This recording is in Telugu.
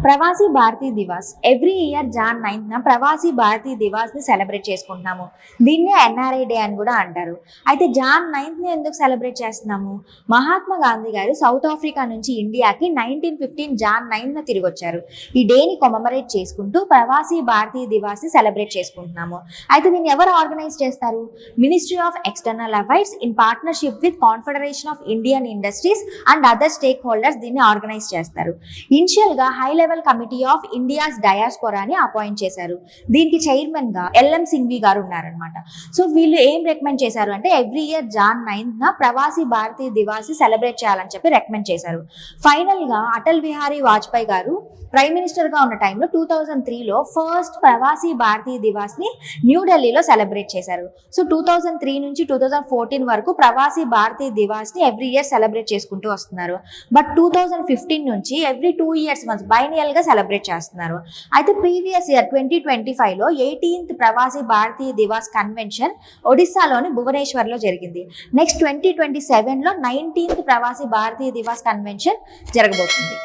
ప్రవాసీ భారతీయ దివాస్ ఎవ్రీ ఇయర్ జాన్ 9న ప్రవాసీ భారతీయ దివాస్ని సెలబ్రేట్ చేసుకుంటున్నాము. దీన్నే ఎన్ఆర్ఐ డే అని కూడా అంటారు. అయితే జాన్ 9ని ఎందుకు సెలబ్రేట్ చేస్తున్నాము? మహాత్మా గాంధీ గారు సౌత్ ఆఫ్రికా నుంచి ఇండియాకి 1915 జాన్ 9న తిరిగి వచ్చారు. ఈ డేని కొమమరేట్ చేసుకుంటూ ప్రవాసీ భారతీయ దివాస్ని సెలబ్రేట్ చేసుకుంటున్నాము. అయితే దీన్ని ఎవరు ఆర్గనైజ్ చేస్తారు? Ministry of external affairs in partnership with confederation of Indian industries and other stakeholders దీన్ని ఆర్గనైజ్ చేస్తారు. ఇనిషియల్గా high level committee of India's డయాస్పోరాని అపాయింట్ చేశారు. దీనికి చైర్మన్ గా ఎల్ఎం సింఘ్వి గారు ఉన్నారనమాట. సో వీళ్ళు ఏం రికమెండ్ చేశారు అంటే ఎవ్రీ ఇయర్ జాన్ 9న ప్రవాసీ భారతీయ దివాస్ సెలబ్రేట్ చేయాలని చెప్పి రికమెండ్ చేశారు. ఫైనల్ గా అటల్ బిహారీ వాజ్పేయి గారు ప్రైమ్ మినిస్టర్ గా ఉన్న టైంలో 2003లో ఫస్ట్ ప్రవాసీ భారతీయ దివాస్ ని న్యూఢిల్లీలో సెలబ్రేట్ చేశారు. సో 2003 నుంచి 2014 వరకు ప్రవాసీ భారతీయ దివాస్ ని ఎవ్రీ ఇయర్ సెలబ్రేట్ చేసుకుంటూ వస్తున్నారు. బట్ 2015 నుంచి ఎవ్రీ 2 years వన్స్ బైనియల్ గా సెలబ్రేట్ చేస్తున్నారు. అయితే ప్రీవియస్ ఇయర్ 2025లో 18th ప్రవాసీ భారతీయ దివాస్ కన్వెన్షన్ ఒడిస్సాలోని భువనేశ్వర్లో జరిగింది. నెక్స్ట్ 2027లో 19th ప్రవాసీ భారతీయ దివాస్ కన్వెన్షన్ జరగబోతుంది.